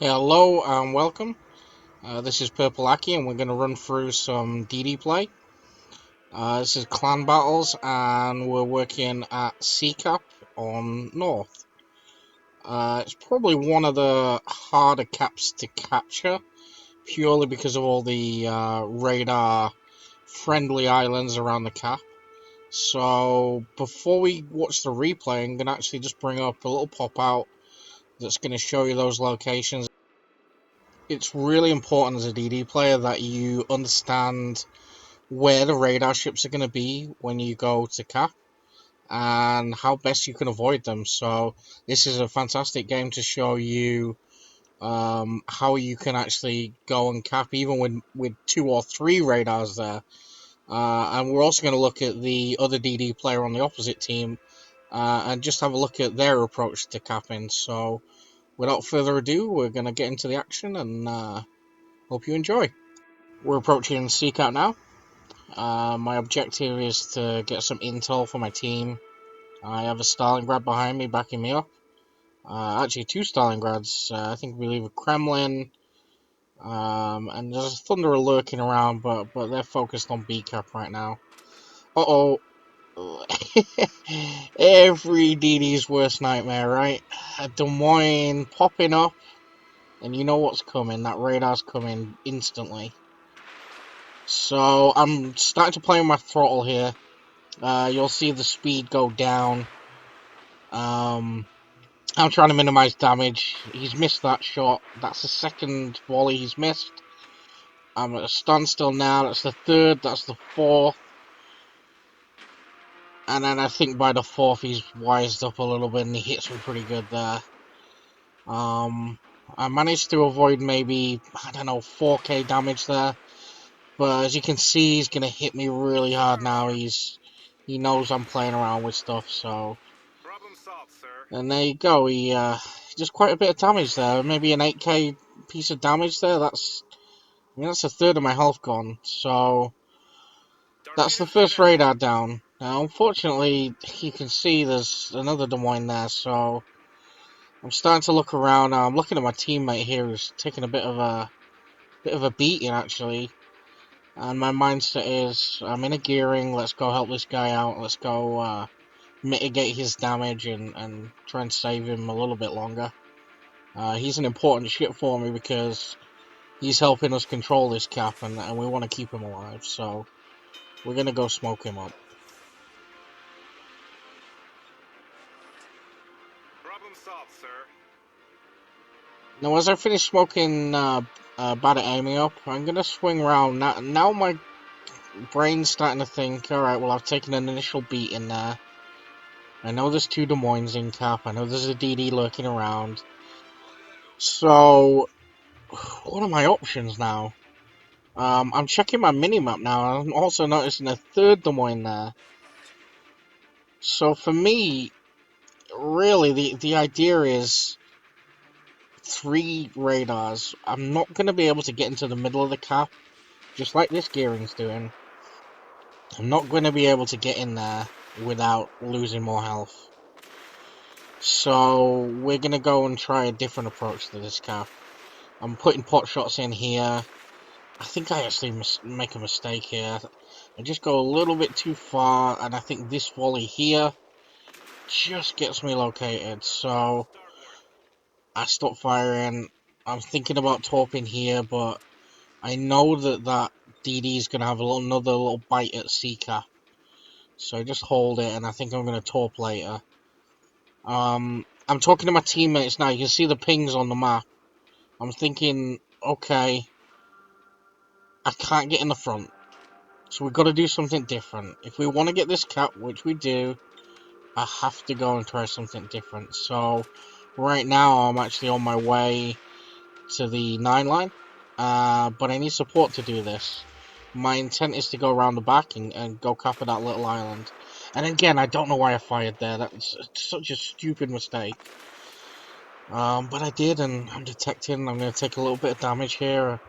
Hello and welcome. This is PurpleAki and we're going to run through some DD play. This is clan battles and we're working at C-Cap on North. It's probably one of the harder caps to capture purely because of all the radar friendly islands around the cap. So before we watch the replay, I'm going to actually just bring up a little pop out that's going to show you those locations. It's really important as a DD player that you understand where the radar ships are going to be when you go to cap and how best you can avoid them. So this is a fantastic game to show you how you can actually go and cap even with 2 or 3 radars there. And we're also going to look at the other DD player on the opposite team and just have a look at their approach to capping. So without further ado, we're going to get into the action and hope you enjoy. We're approaching C-Cap now. My objective is to get some intel for my team. I have a Stalingrad behind me, backing me up. Actually, 2 Stalingrads. I think we leave a Kremlin, and there's a Thunderer lurking around, but they're focused on B-Cap right now. Uh-oh. Every DD's worst nightmare, right? A Des Moines popping up, and you know what's coming. That radar's coming instantly. So I'm starting to play with my throttle here. You'll see the speed go down. I'm trying to minimize damage. He's missed that shot. That's the second volley he's missed. I'm at a standstill now. That's the third. That's the fourth. And then I think by the fourth he's wised up a little bit and he hits me pretty good there. I managed to avoid maybe, I don't know, 4k damage there. But as you can see, he's going to hit me really hard now. He knows I'm playing around with stuff, so... Problem solved, sir. And there you go, he just quite a bit of damage there, maybe an 8k piece of damage there. That's a third of my health gone, so that's the first radar down. Now, unfortunately, you can see there's another Des Moines there, so I'm starting to look around. I'm looking at my teammate here who's taking a bit of a beating actually, and my mindset is I'm in a gearing. Let's go help this guy out. Let's go mitigate his damage and try and save him a little bit longer. He's an important ship for me because he's helping us control this cap, and we want to keep him alive. So we're gonna go smoke him up. Problem solved, sir. Now, as I finish smoking Bada Amy up, I'm gonna swing around. Now my brain's starting to think. All right, well I've taken an initial beat in there. I know there's 2 Des Moines in cap. I know there's a DD lurking around. So what are my options now? I'm checking my minimap now. I'm also noticing a 3rd Des Moines there. So for me, really, the idea is 3 radars. I'm not going to be able to get into the middle of the cap, just like this gearing's doing. I'm not going to be able to get in there without losing more health. So we're going to go and try a different approach to this cap. I'm putting pot shots in here. I think I actually make a mistake here. I just go a little bit too far, and I think this volley here just gets me located. So I stop firing. I'm thinking about torping here, but I know that DD is going to have another little bite at C-Cap. So I just hold it, and I think I'm going to torp later. I'm talking to my teammates now. You can see the pings on the map. I'm thinking, okay, I can't get in the front. So we've got to do something different. If we want to get this cap, which we do, I have to go and try something different. So right now I'm actually on my way to the 9 line, but I need support to do this. My intent is to go around the back and go cap at that little island. And again, I don't know why I fired there. That was such a stupid mistake. But I did, and I'm detecting I'm going to take a little bit of damage here.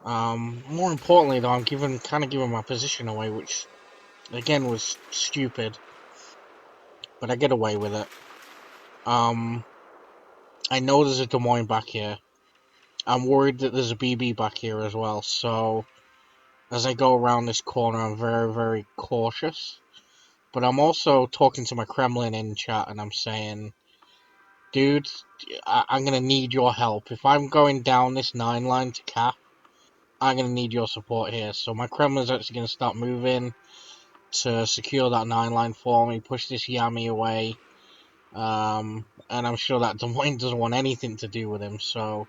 More importantly, though, I'm kind of giving my position away, which again was stupid. But I get away with it. I know there's a Des Moines back here. I'm worried that there's a BB back here as well, so as I go around this corner, I'm very, very cautious. But I'm also talking to my Kremlin in chat, and I'm saying, dude, I'm going to need your help. If I'm going down this 9 line to cap, I'm going to need your support here. So my Kremlin's actually going to start moving to secure that 9 line for me, push this Yami away. And I'm sure that Des Moines doesn't want anything to do with him, so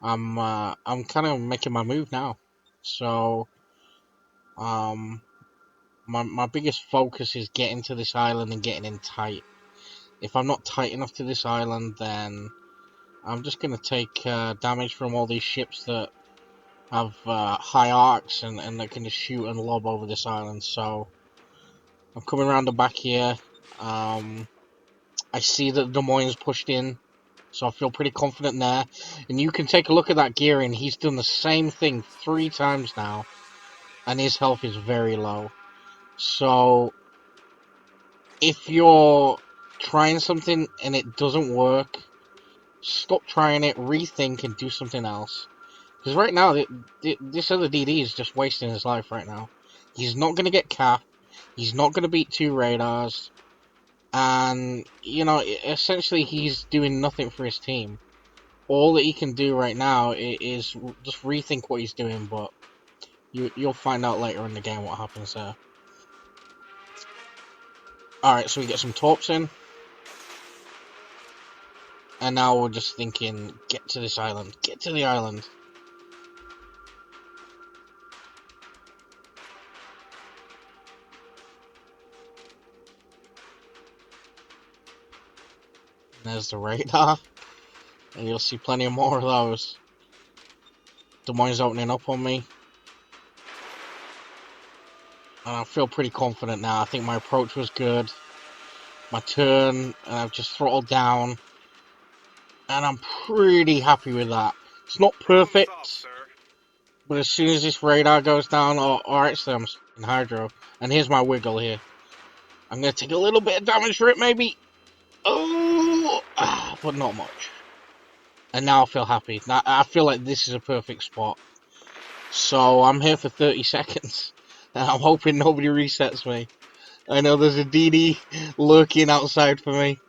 I'm kind of making my move now. So my biggest focus is getting to this island and getting in tight. If I'm not tight enough to this island, then I'm just gonna take damage from all these ships that have high arcs and that can just shoot and lob over this island. So I'm coming around the back here. I see that Des Moines pushed in, so I feel pretty confident there. And you can take a look at that gearing. He's done the same thing 3 times now, and his health is very low. So if you're trying something and it doesn't work, stop trying it, rethink, and do something else. Because right now, this other DD is just wasting his life right now. He's not going to get cap. He's not going to beat 2 radars. And, you know, essentially he's doing nothing for his team. All that he can do right now is just rethink what he's doing, but you'll find out later in the game what happens there. Alright, so we get some torps in. And now we're just thinking, get to this island. Get to the island. And there's the radar. And you'll see plenty more of those. Des Moines opening up on me. And I feel pretty confident now. I think my approach was good. My turn, and I've just throttled down. And I'm pretty happy with that. It's not Problem solved, perfect, sir. but as soon as this radar goes down, or actually I'm in hydro. And here's my wiggle here. I'm going to take a little bit of damage for it, maybe. Oh, but not much. And now I feel happy. Now I feel like this is a perfect spot. So I'm here for 30 seconds. And I'm hoping nobody resets me. I know there's a DD lurking outside for me.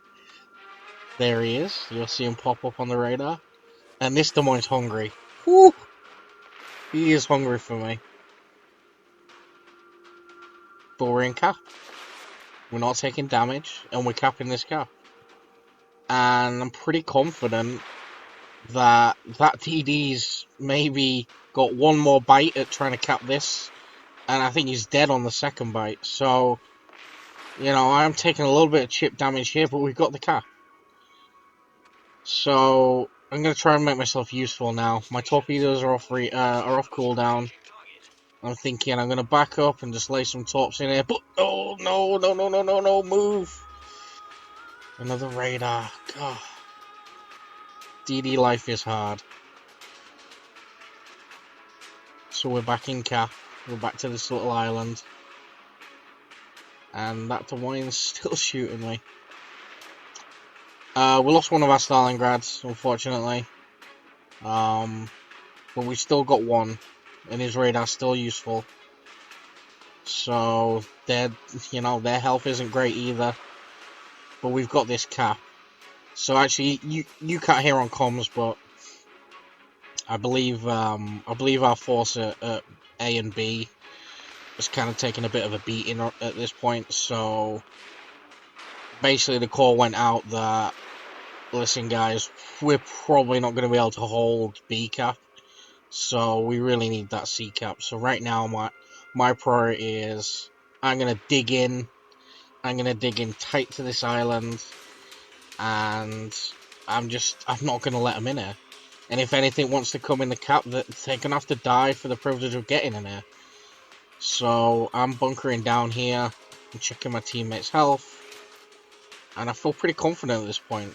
There he is. You'll see him pop up on the radar. And this Des Moines hungry. Whew! He is hungry for me. But we're in cap. We're not taking damage, and we're capping this cap. And I'm pretty confident that DD's maybe got one more bite at trying to cap this. And I think he's dead on the second bite. So, you know, I'm taking a little bit of chip damage here, but we've got the cap. So I'm gonna try and make myself useful now. My torpedoes are off cooldown. I'm thinking I'm gonna back up and just lay some torps in here. But oh no, move! Another radar. God. DD life is hard. So we're back in cap. We're back to this little island. And that Des Moines is still shooting me. We lost one of our Stalingrads, unfortunately. But we still got one. And his radar's still useful. So their health isn't great either. But we've got this cap. So actually, you can't hear on comms, but I believe our force at A and B is kind of taking a bit of a beating at this point. So basically, the call went out that, listen, guys, we're probably not going to be able to hold B cap. So we really need that C cap. So right now, my priority is I'm gonna dig in. I'm gonna dig in tight to this island, and I'm not gonna let them in here. And if anything wants to come in the cap, they're gonna have to die for the privilege of getting in here. So I'm bunkering down here and checking my teammates' health, and I feel pretty confident at this point.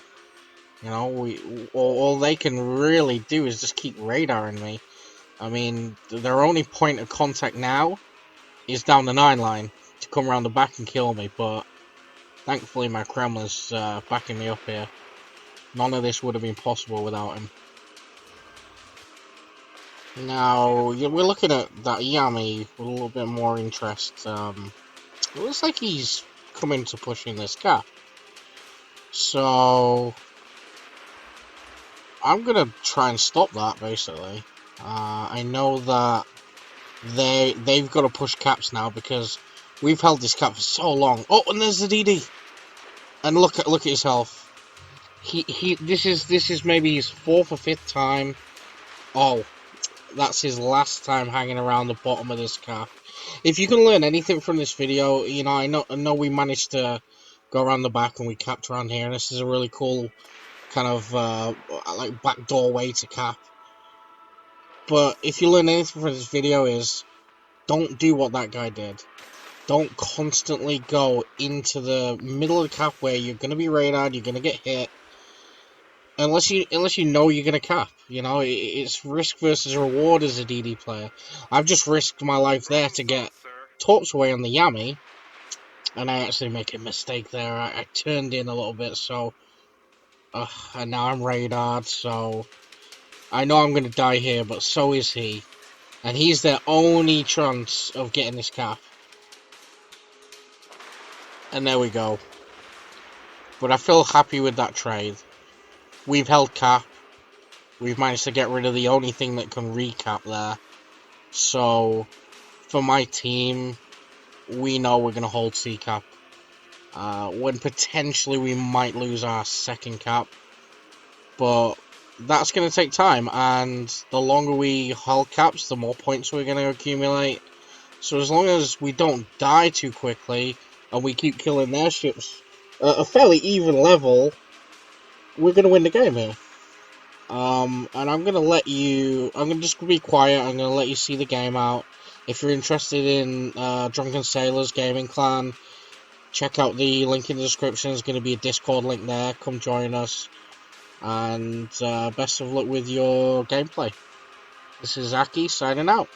You know, all they can really do is just keep radaring me. I mean, their only point of contact now is down the 9 line to come around the back and kill me, but thankfully my Kremlin's backing me up here. None of this would have been possible without him. Now, we're looking at that Yami with a little bit more interest. It looks like he's coming to pushing this cap. So, I'm going to try and stop that, basically. I know that they've got to push caps now because we've held this cap for so long. Oh, and there's the DD. And look at his health. This is maybe his 4th or 5th time. Oh, that's his last time hanging around the bottom of this cap. If you can learn anything from this video, you know, I know we managed to go around the back and we capped around here, and this is a really cool kind of like backdoor way to cap. But if you learn anything from this video is don't do what that guy did. Don't constantly go into the middle of the cap where you're gonna be radared, you're gonna get hit. Unless you know you're gonna cap, you know, it's risk versus reward as a DD player. I've just risked my life there to get torps away on the Yami, and I actually make a mistake there. I turned in a little bit, so and now I'm radared, so I know I'm gonna die here, but so is he, and he's their only chance of getting this cap. And there we go. But I feel happy with that trade. We've held cap. We've managed to get rid of the only thing that can recap there. So, for my team, we know we're going to hold C cap. When potentially we might lose our second cap. But that's going to take time. And the longer we hold caps, the more points we're going to accumulate. So as long as we don't die too quickly, and we keep killing their ships at a fairly even level, we're going to win the game here. And I'm going to let you... I'm going to just be quiet. I'm going to let you see the game out. If you're interested in Drunken Sailors Gaming Clan, check out the link in the description. There's going to be a Discord link there. Come join us. And best of luck with your gameplay. This is Aki signing out.